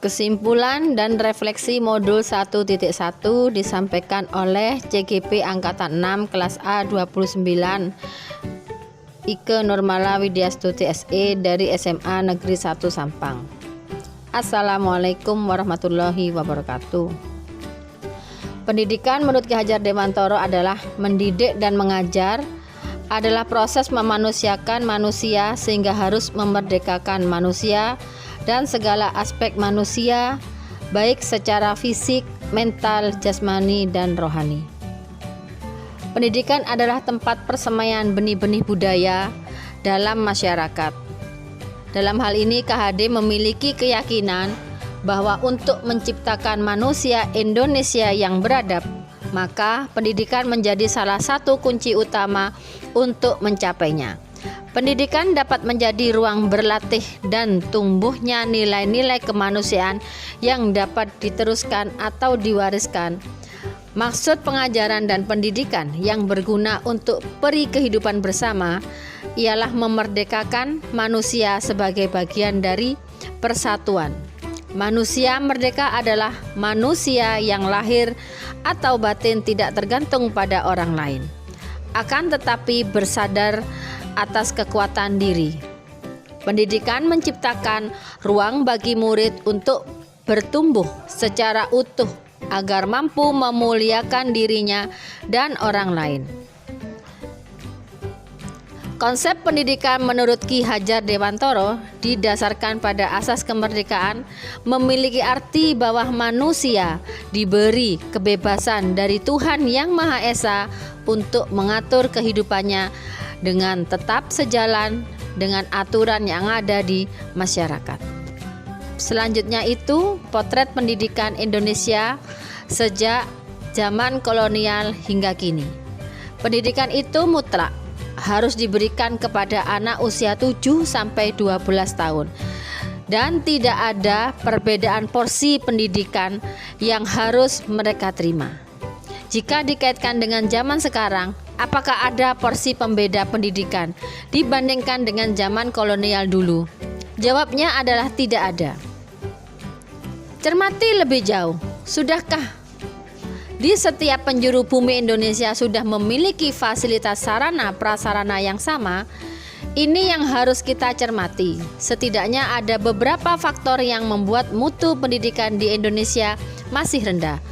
Kesimpulan dan refleksi modul 1.1 disampaikan oleh CGP Angkatan 6 kelas A 29 Ike Nurmala Widyastuti SE dari SMA Negeri 1 Sampang. Assalamualaikum warahmatullahi wabarakatuh. Pendidikan menurut Ki Hajar Dewantara adalah mendidik dan mengajar adalah proses memanusiakan manusia sehingga harus memerdekakan manusia dan segala aspek manusia, baik secara fisik, mental, jasmani, dan rohani. Pendidikan adalah tempat persemaian benih-benih budaya dalam masyarakat. Dalam hal ini KHD memiliki keyakinan bahwa untuk menciptakan manusia Indonesia yang beradab, maka pendidikan menjadi salah satu kunci utama untuk mencapainya. Pendidikan dapat menjadi ruang berlatih dan tumbuhnya nilai-nilai kemanusiaan yang dapat diteruskan atau diwariskan. Maksud pengajaran dan pendidikan yang berguna untuk peri kehidupan bersama ialah memerdekakan manusia sebagai bagian dari persatuan. Manusia merdeka adalah manusia yang lahir atau batin tidak tergantung pada orang lain, akan tetapi bersandar atas kekuatan diri. Pendidikan menciptakan ruang bagi murid untuk bertumbuh secara utuh agar mampu memuliakan dirinya dan orang lain. Konsep pendidikan menurut Ki Hajar Dewantara didasarkan pada asas kemerdekaan, memiliki arti bahwa manusia diberi kebebasan dari Tuhan Yang Maha Esa untuk mengatur kehidupannya dengan tetap sejalan dengan aturan yang ada di masyarakat. Selanjutnya itu potret pendidikan Indonesia sejak zaman kolonial hingga kini. Pendidikan itu mutlak harus diberikan kepada anak usia 7 sampai 12 tahun dan tidak ada perbedaan porsi pendidikan yang harus mereka terima. Jika dikaitkan dengan zaman sekarang, apakah ada porsi pembeda pendidikan dibandingkan dengan zaman kolonial dulu? Jawabnya adalah tidak ada. Cermati lebih jauh, sudahkah di setiap penjuru bumi Indonesia sudah memiliki fasilitas sarana prasarana yang sama? Ini yang harus kita cermati. Setidaknya ada beberapa faktor yang membuat mutu pendidikan di Indonesia masih rendah.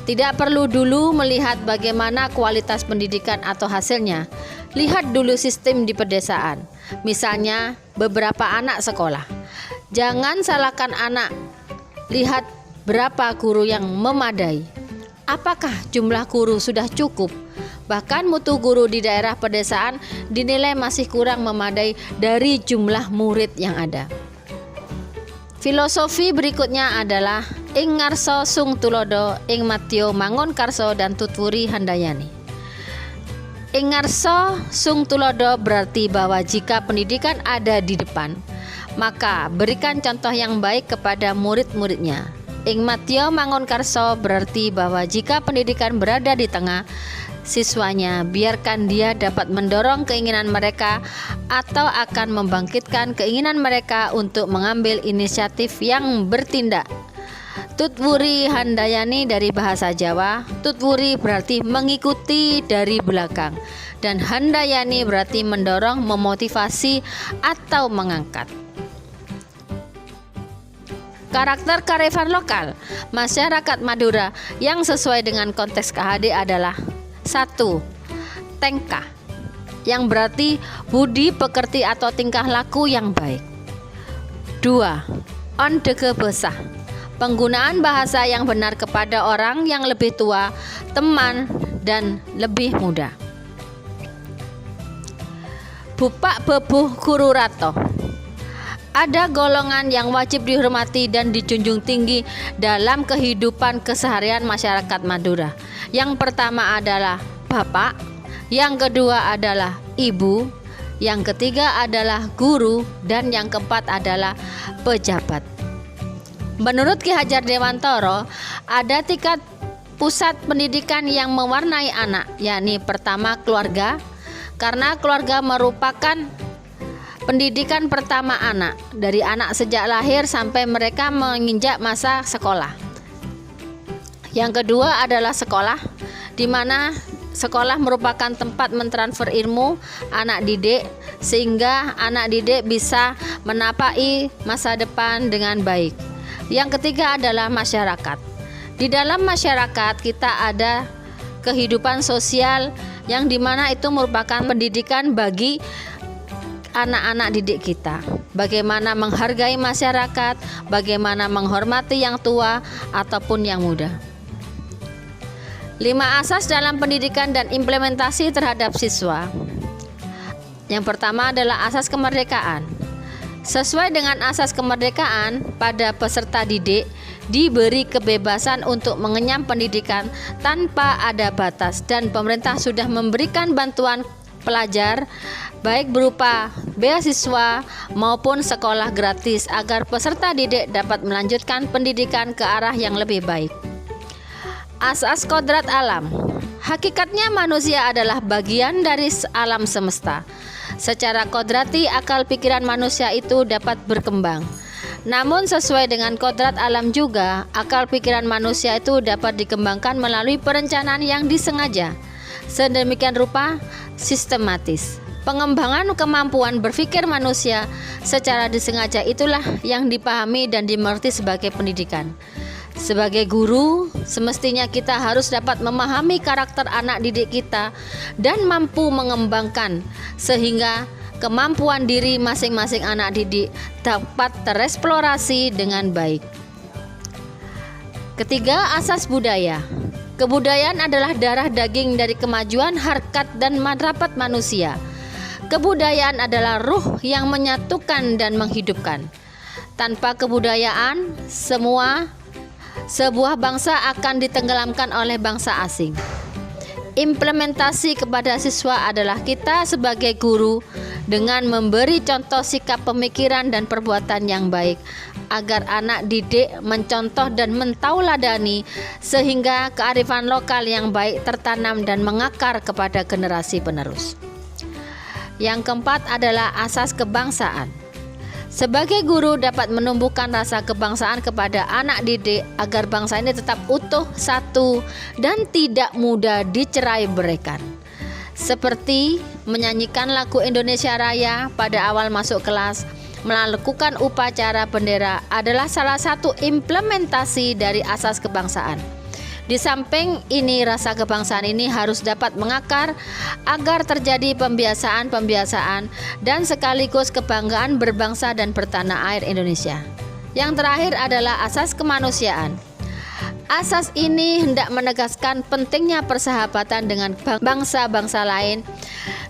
Tidak perlu dulu melihat bagaimana kualitas pendidikan atau hasilnya. Lihat dulu sistem di pedesaan. Misalnya beberapa anak sekolah. Jangan salahkan anak. Lihat berapa guru yang memadai. Apakah jumlah guru sudah cukup? Bahkan mutu guru di daerah pedesaan dinilai masih kurang memadai dari jumlah murid yang ada. Filosofi berikutnya adalah ing ngarsa sung tulodo, ing matya mangun karso dan tutwuri handayani. Ing ngarsa sung tulodo berarti bahwa jika pendidikan ada di depan, maka berikan contoh yang baik kepada murid-muridnya. Ing matya mangun karso berarti bahwa jika pendidikan berada di tengah siswanya, biarkan dia dapat mendorong keinginan mereka atau akan membangkitkan keinginan mereka untuk mengambil inisiatif yang bertindak. Tutwuri handayani dari bahasa Jawa. Tutwuri berarti mengikuti dari belakang, dan handayani berarti mendorong, memotivasi atau mengangkat. Karakter kearifan lokal masyarakat Madura yang sesuai dengan konteks KHD adalah 1. Tengkah, yang berarti budi pekerti atau tingkah laku yang baik. 2. Ondege besah, penggunaan bahasa yang benar kepada orang yang lebih tua, teman, dan lebih muda. Bupak bebuh guru rato, ada golongan yang wajib dihormati dan dijunjung tinggi dalam kehidupan keseharian masyarakat Madura. Yang pertama adalah bapak, yang kedua adalah ibu, yang ketiga adalah guru, dan yang keempat adalah pejabat. Menurut Ki Hajar Dewantara, ada tingkat pusat pendidikan yang mewarnai anak, yakni pertama keluarga, karena keluarga merupakan pendidikan pertama anak, dari anak sejak lahir sampai mereka menginjak masa sekolah. Yang kedua adalah sekolah, di mana sekolah merupakan tempat mentransfer ilmu anak didik sehingga anak didik bisa menapaki masa depan dengan baik. Yang ketiga adalah masyarakat. Di dalam masyarakat kita ada kehidupan sosial yang dimana itu merupakan pendidikan bagi anak-anak didik kita. Bagaimana menghargai masyarakat, bagaimana menghormati yang tua ataupun yang muda. 5 asas dalam pendidikan dan implementasi terhadap siswa. Yang pertama adalah asas kemerdekaan. Sesuai dengan asas kemerdekaan, pada peserta didik diberi kebebasan untuk mengenyam pendidikan tanpa ada batas, dan pemerintah sudah memberikan bantuan pelajar baik berupa beasiswa maupun sekolah gratis agar peserta didik dapat melanjutkan pendidikan ke arah yang lebih baik. Asas kodrat alam. Hakikatnya manusia adalah bagian dari alam semesta. Secara kodrati akal pikiran manusia itu dapat berkembang. Namun sesuai dengan kodrat alam juga, akal pikiran manusia itu dapat dikembangkan melalui perencanaan yang disengaja, sedemikian rupa sistematis. Pengembangan kemampuan berpikir manusia secara disengaja itulah yang dipahami dan dimengerti sebagai pendidikan. Sebagai guru, semestinya kita harus dapat memahami karakter anak didik kita dan mampu mengembangkan sehingga kemampuan diri masing-masing anak didik dapat tereksplorasi dengan baik. Ketiga, asas budaya. Kebudayaan adalah darah daging dari kemajuan, harkat dan martabat manusia. Kebudayaan adalah ruh yang menyatukan dan menghidupkan. Tanpa kebudayaan, sebuah bangsa akan ditenggelamkan oleh bangsa asing. Implementasi kepada siswa adalah kita sebagai guru dengan memberi contoh sikap pemikiran dan perbuatan yang baik agar anak didik mencontoh dan mentauladani sehingga kearifan lokal yang baik tertanam dan mengakar kepada generasi penerus. Yang keempat adalah asas kebangsaan. Sebagai guru dapat menumbuhkan rasa kebangsaan kepada anak didik agar bangsa ini tetap utuh, satu, dan tidak mudah dicerai-beraikan. Seperti menyanyikan lagu Indonesia Raya pada awal masuk kelas, melakukan upacara bendera adalah salah satu implementasi dari asas kebangsaan. Di samping ini, rasa kebangsaan ini harus dapat mengakar agar terjadi pembiasaan-pembiasaan dan sekaligus kebanggaan berbangsa dan bertanah air Indonesia. Yang terakhir adalah asas kemanusiaan. Asas ini hendak menegaskan pentingnya persahabatan dengan bangsa-bangsa lain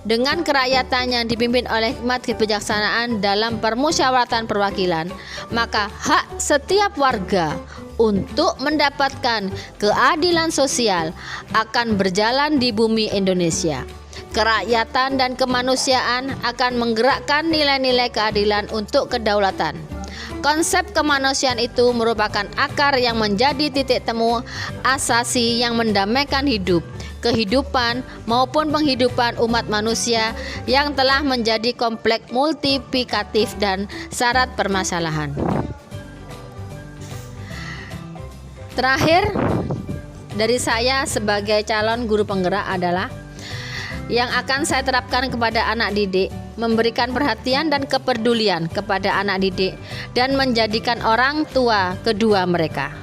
dengan kerakyatan yang dipimpin oleh hikmat kebijaksanaan dalam permusyawaratan perwakilan. Maka hak setiap warga untuk mendapatkan keadilan sosial akan berjalan di bumi Indonesia. Kerakyatan dan kemanusiaan akan menggerakkan nilai-nilai keadilan untuk kedaulatan. Konsep kemanusiaan itu merupakan akar yang menjadi titik temu asasi yang mendamaikan hidup, kehidupan maupun penghidupan umat manusia yang telah menjadi kompleks multiplikatif dan syarat permasalahan. Terakhir dari saya sebagai calon guru penggerak adalah yang akan saya terapkan kepada anak didik, memberikan perhatian dan kepedulian kepada anak didik dan menjadikan orang tua kedua mereka.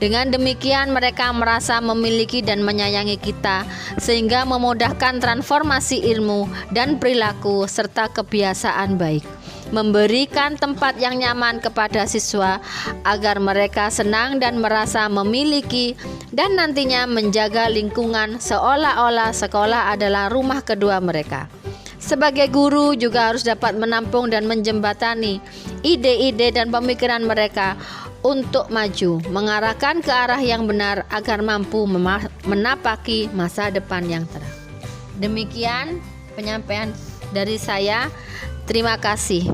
Dengan demikian mereka merasa memiliki dan menyayangi kita sehingga memudahkan transformasi ilmu dan perilaku serta kebiasaan baik. Memberikan tempat yang nyaman kepada siswa agar mereka senang dan merasa memiliki dan nantinya menjaga lingkungan seolah-olah sekolah adalah rumah kedua mereka. Sebagai guru juga harus dapat menampung dan menjembatani ide-ide dan pemikiran mereka untuk maju, mengarahkan ke arah yang benar agar mampu menapaki masa depan yang cerah. Demikian penyampaian dari saya. Terima kasih.